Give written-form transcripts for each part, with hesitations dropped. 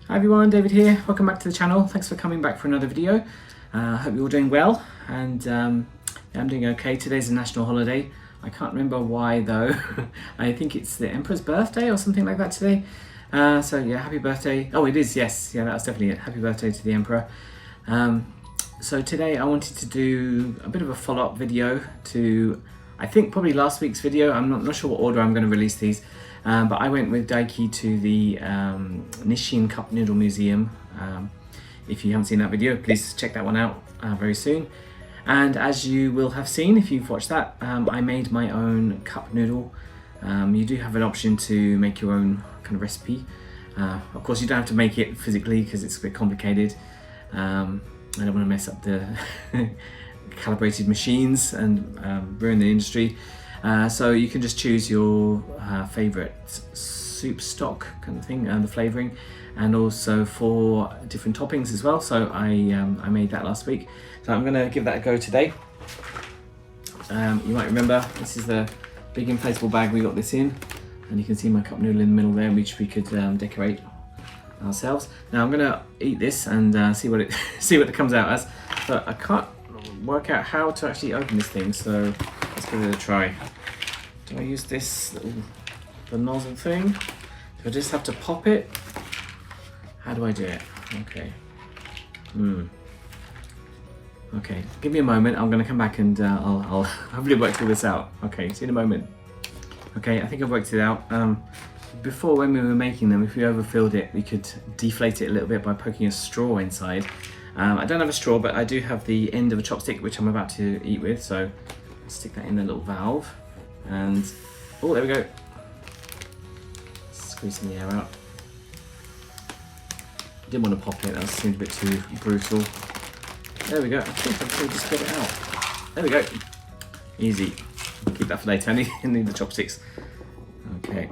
Hi everyone, David here. Welcome back to the channel. Thanks for coming back for another video. Hope you're all doing well, and I'm doing okay. Today's a national holiday. I can't remember why though. I think it's the Emperor's birthday or something like that today. So yeah, happy birthday. Oh, it is, yes. Yeah, that's definitely it. Happy birthday to the Emperor. So today I wanted to do a bit of a follow-up video to, I think probably last week's video. I'm not sure what order I'm going to release these. But I went with Daiki to the Nissin Cup Noodle Museum. If you haven't seen that video, please check that one out very soon. And as you will have seen if you've watched that, I made my own cup noodle. You do have an option to make your own kind of recipe. Of course, you don't have to make it physically because it's a bit complicated. I don't want to mess up the calibrated machines and ruin the industry. So you can just choose your favorite soup stock kind of thing and the flavoring, and also for different toppings as well. So I made that last week, so I'm gonna give that a go today. You might remember this is the big inflatable bag we got this in, and you can see my cup noodle in the middle there, which we could decorate ourselves. Now I'm gonna eat this and see what it comes out as, but I can't work out how to actually open this thing, so let's give it a try. Do I use this the nozzle thing? Do I just have to pop it? How do I do it? Okay. Okay, give me a moment. I'm gonna come back and I'll hopefully work all this out. Okay, see you in a moment. Okay, I think I've worked it out. Before, when we were making them, if we overfilled it, we could deflate it a little bit by poking a straw inside. I don't have a straw, but I do have the end of a chopstick, which I'm about to eat with. So stick that in the little valve, and oh, there we go. Squeeze some of the air out. Didn't want to pop it, that seemed a bit too brutal. There we go. I think I can just get it out. There we go. Easy. Keep that for later. I need the chopsticks. Okay.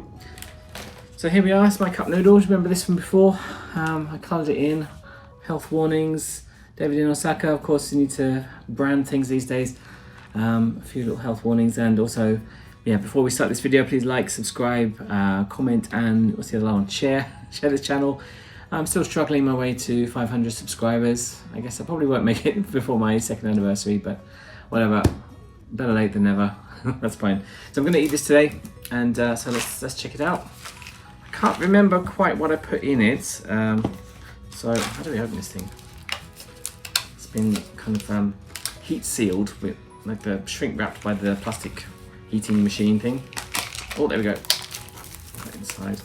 So here we are. It's my cup noodles. Remember this from before? I coloured it in. Health warnings. David in Osaka. Of course, you need to brand things these days. A few little health warnings, and also, yeah, before we start this video, please like, subscribe, comment, and what's the other one? Share this channel. I'm still struggling my way to 500 subscribers. I guess I probably won't make it before my second anniversary, but whatever. Better late than never. That's fine. So I'm going to eat this today, and so let's check it out. I can't remember quite what I put in it. So how do we open this thing? It's been kind of heat sealed with like the shrink wrapped by the plastic heating machine thing. Oh, there we go. Put it inside.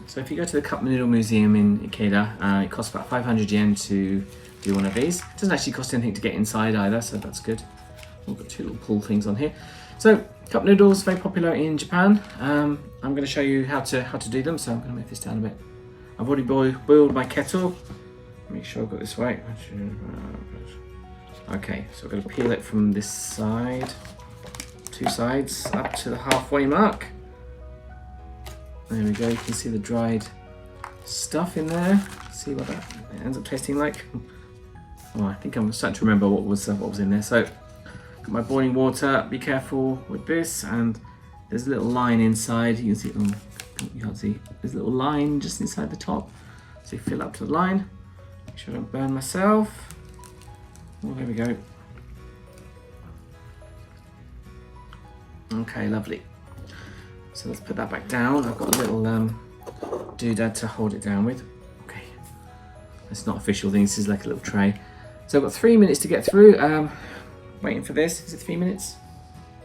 So if you go to the Cup Noodle Museum in Ikeda, it costs about 500 yen to do one of these. It doesn't actually cost anything to get inside either, so that's good. We've got two little pull things on here. So cup noodles, very popular in Japan. I'm going to show you how to do them. So I'm going to move this down a bit. I've already boiled my kettle. Make sure I've got this right. Okay, so I've got to peel it from this side, two sides, up to the halfway mark. There we go, you can see the dried stuff in there. See what that ends up tasting like. Oh, I think I'm starting to remember what was in there. So, got my boiling water. Be careful with this, and there's a little line inside. You can see, you can't see. There's a little line just inside the top. So you fill up to the line. Make sure I don't burn myself. Oh, there we go. Okay, lovely. So let's put that back down. I've got a little doodad to hold it down with. Okay, it's not official thing. This is like a little tray. So I've got 3 minutes to get through. Waiting for this. Is it 3 minutes?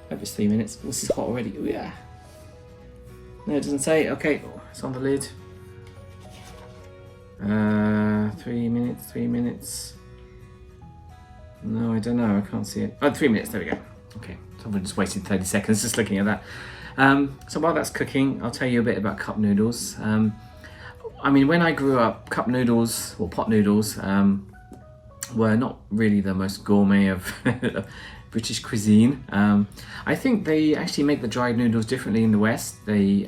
I hope it's 3 minutes. This is hot already. Ooh, yeah. No, it doesn't say. Okay, it's on the lid. 3 minutes. 3 minutes. No, I don't know. I can't see it. Oh, 3 minutes. There we go. Okay, so I've just wasted 30 seconds just looking at that. So while that's cooking, I'll tell you a bit about cup noodles. I mean, when I grew up, cup noodles or pot noodles were not really the most gourmet of British cuisine. I think they actually make the dried noodles differently in the West. They,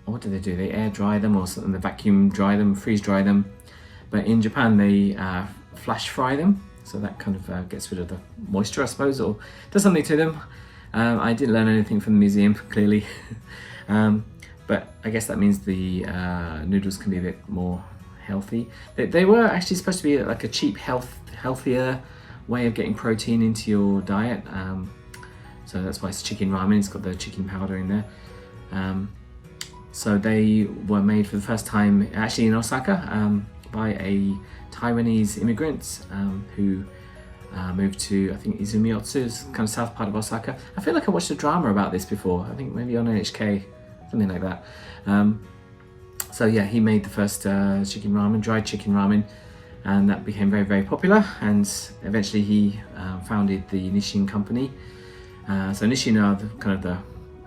what do? They air dry them or something, they vacuum dry them, freeze dry them. But in Japan, they flash fry them. So that kind of gets rid of the moisture, I suppose, or does something to them. I didn't learn anything from the museum, clearly. but I guess that means the noodles can be a bit more healthy. They were actually supposed to be like a cheap, healthier way of getting protein into your diet. So that's why it's chicken ramen. It's got the chicken powder in there. So they were made for the first time actually in Osaka by a Taiwanese immigrant who moved to, I think, Izumiyotsu, it's kind of south part of Osaka. I feel like I watched a drama about this before. I think maybe on NHK, something like that. So yeah, he made the first chicken ramen, dried chicken ramen, and that became very, very popular. And eventually he founded the Nissin company. So Nissin are kind of the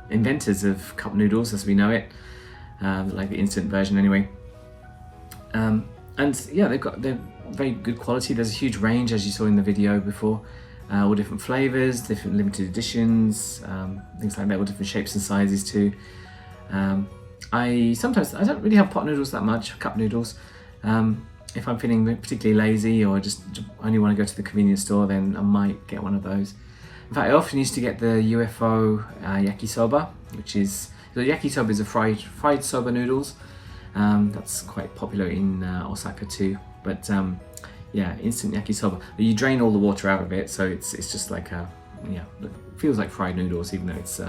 inventors of cup noodles as we know it, like the instant version anyway. And yeah, they're very good quality. There's a huge range, as you saw in the video before, all different flavors, different limited editions, things like that, all different shapes and sizes too. I don't really have pot noodles that much, cup noodles. If I'm feeling particularly lazy or just only want to go to the convenience store, then I might get one of those. In fact, I often used to get the UFO yakisoba, which is, the yakisoba is a fried soba noodles. That's quite popular in Osaka too. But yeah, instant yakisoba. You drain all the water out of it, so it's just like a, yeah, it feels like fried noodles, even though it's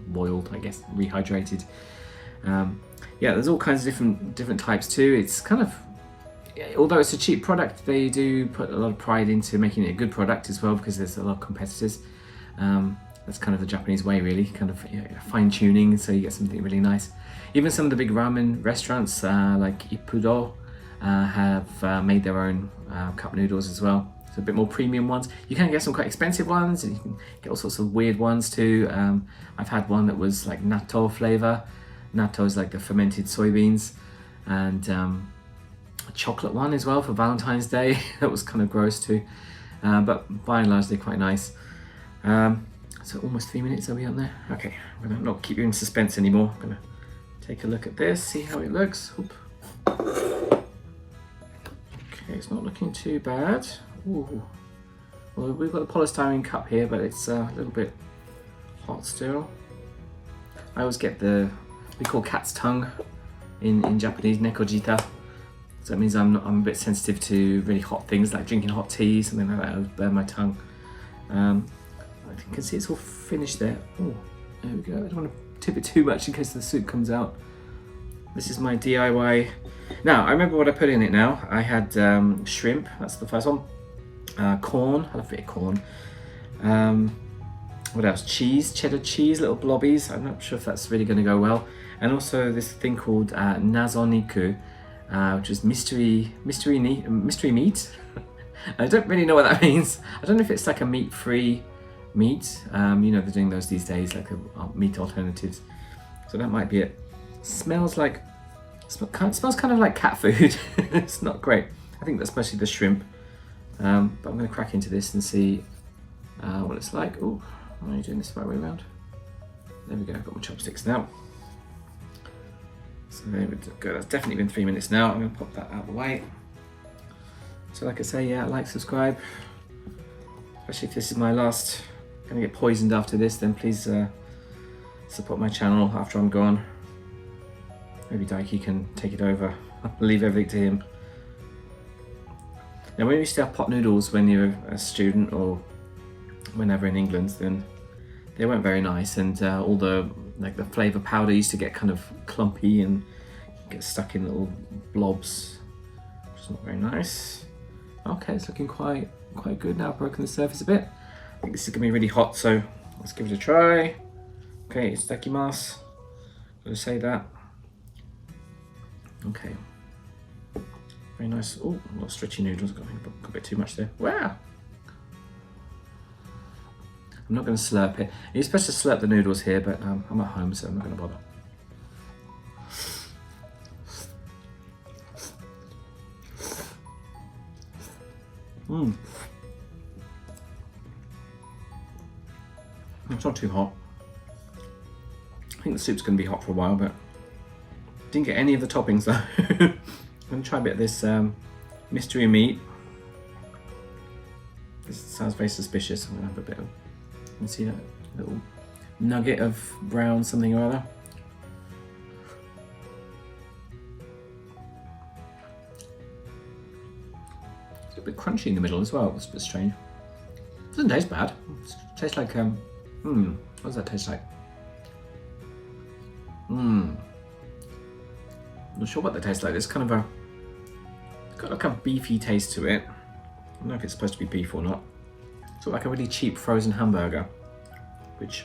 boiled, I guess, rehydrated. Yeah, there's all kinds of different types too. It's kind of, although it's a cheap product, they do put a lot of pride into making it a good product as well, because there's a lot of competitors. That's kind of the Japanese way, really, kind of fine tuning, so you get something really nice. Even some of the big ramen restaurants like Ippudo have made their own cup noodles as well. So a bit more premium ones. You can get some quite expensive ones, and you can get all sorts of weird ones too. I've had one that was like natto flavor. Natto is like the fermented soybeans, and a chocolate one as well for Valentine's Day. That was kind of gross too, but by and large they're quite nice. So almost 3 minutes, are we on there? Okay, I'm gonna not keep you in suspense anymore. I'm gonna take a look at this, see how it looks. Oop. Okay, it's not looking too bad. Ooh. Well, we've got the polystyrene cup here, but it's a little bit hot still. I always get we call cat's tongue in Japanese, nekojita. So that means I'm a bit sensitive to really hot things, like drinking hot tea, something like that. It'll burn my tongue. You can see it's all finished there. Oh, there we go. I don't want to tip it too much in case the soup comes out. This is my DIY. Now, I remember what I put in it now. I had shrimp, that's the first one. Corn, I love a bit of corn. What else? Cheese, cheddar cheese, little blobbies. I'm not sure if that's really going to go well. And also this thing called nazoniku, which is mystery meat. I don't really know what that means. I don't know if it's like a meat-free meat. You know, they're doing those these days, like meat alternatives. So that might be it. Smells kind of like cat food. It's not great. I think that's mostly the shrimp. But I'm going to crack into this and see what it's like. Oh, am I doing this the right way around? There we go. I've got my chopsticks now. So there we go. That's definitely been 3 minutes now. I'm going to pop that out of the way. So like I say, yeah, like, subscribe. Especially if this is my last, going to get poisoned after this, then please support my channel after I'm gone. Maybe Daiki can take it over. I'll leave everything to him. Now when you used to have pot noodles when you're a student or whenever in England, then they weren't very nice, and all the flavour powder used to get kind of clumpy and get stuck in little blobs, which is not very nice. Okay, it's looking quite good now. I've broken the surface a bit. I think this is gonna be really hot, so let's give it a try. Okay, itadakimasu. Gotta say that. Okay. Very nice. Oh, a lot of stretchy noodles. Got a bit too much there. Wow. I'm not going to slurp it. You're supposed to slurp the noodles here, but I'm at home, so I'm not going to bother. It's not too hot. I think the soup's going to be hot for a while, but didn't get any of the toppings though. I'm going to try a bit of this mystery meat. This sounds very suspicious. I'm going to have a bit of, you can see that little nugget of brown something or other. crunchy in the middle as well. It's a bit strange. Doesn't taste bad. It tastes like what does that taste like? Not sure what that tastes like. It's kind of got like a beefy taste to it. I don't know if it's supposed to be beef or not. It's sort of like a really cheap frozen hamburger, which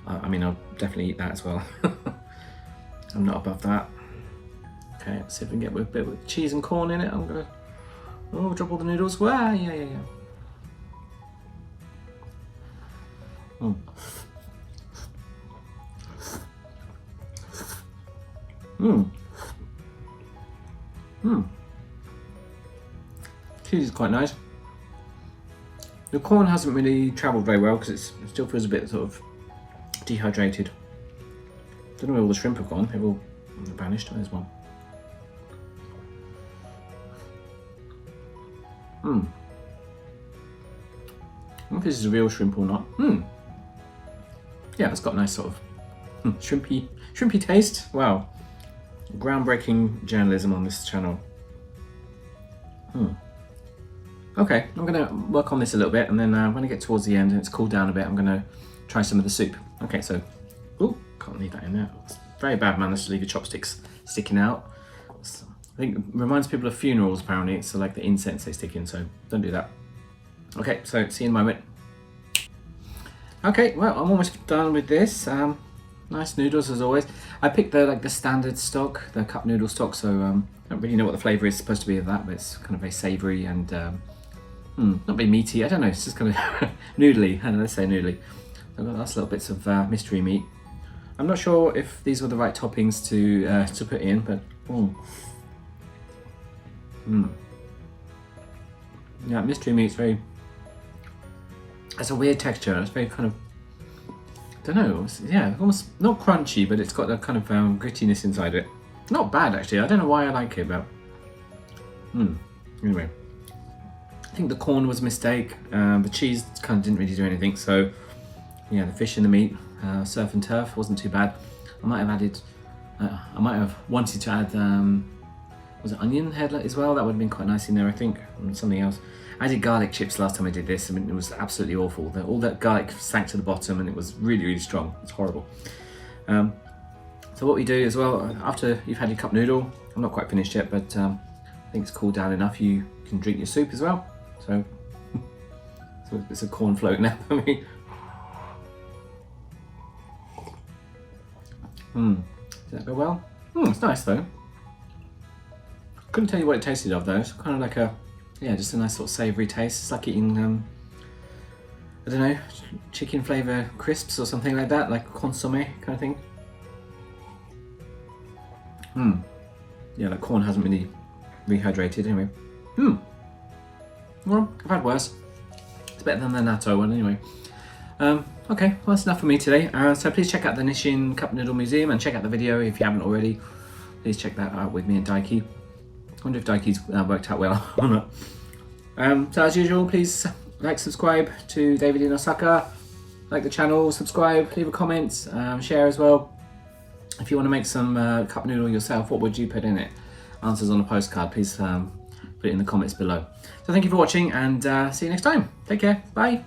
I mean, I'll definitely eat that as well. I'm not above that. Okay, let's see if we can get a bit with cheese and corn in it. I'm gonna drop all the noodles. Wow, yeah. Cheese is quite nice. The corn hasn't really travelled very well because it still feels a bit sort of dehydrated. Don't know where all the shrimp have gone. They've all vanished. There's one. I don't know if this is a real shrimp or not. Yeah, it's got a nice sort of shrimpy taste. Wow. Groundbreaking journalism on this channel. Okay, I'm gonna work on this a little bit, and then when I get towards the end and it's cooled down a bit, I'm gonna try some of the soup. Okay, so, can't leave that in there. It's very bad manners to leave your chopsticks sticking out. I think it reminds people of funerals, apparently. It's like the incense they stick in, so don't do that. Okay, so see you in a moment. Okay, well, I'm almost done with this. Nice noodles as always. I picked the standard stock, the cup noodle stock, so I don't really know what the flavour is supposed to be of that, but it's kind of very savoury and not very meaty. I don't know, it's just kind of noodly. Let's say noodly. I've got nice little bits of mystery meat. I'm not sure if these were the right toppings to put in, but yeah, mystery meat's it's a weird texture. It's very kind of, I don't know, yeah, almost not crunchy, but it's got that kind of grittiness inside it. Not bad actually. I don't know why I like it, but anyway, I think the corn was a mistake. The cheese kind of didn't really do anything. So yeah, the fish and the meat, surf and turf, wasn't too bad. I might have wanted to add was it onion head as well? That would have been quite nice in there, I think, and something else. I did garlic chips last time I did this. I mean, it was absolutely awful. All that garlic sank to the bottom, and it was really, really strong. It's horrible. So what we do as well, after you've had your cup noodle, I'm not quite finished yet, but I think it's cooled down enough. You can drink your soup as well. So it's a corn float now for me. Does that go well? It's nice though. Couldn't tell you what it tasted of though. It's kind of like just a nice sort of savoury taste. It's like eating, I don't know, chicken flavour crisps or something like that, like consommé kind of thing. Yeah, the corn hasn't really rehydrated anyway. Well, I've had worse. It's better than the natto one anyway. Okay, well that's enough for me today. So please check out the Nissin Cup Noodle Museum and check out the video if you haven't already. Please check that out with me and Daiki. I wonder if Daiki's worked out well or not. So as usual, please subscribe to David in Osaka. Like the channel, subscribe, leave a comment, share as well. If you want to make some cup noodle yourself, what would you put in it? Answers on a postcard, please put it in the comments below. So thank you for watching and see you next time. Take care, bye.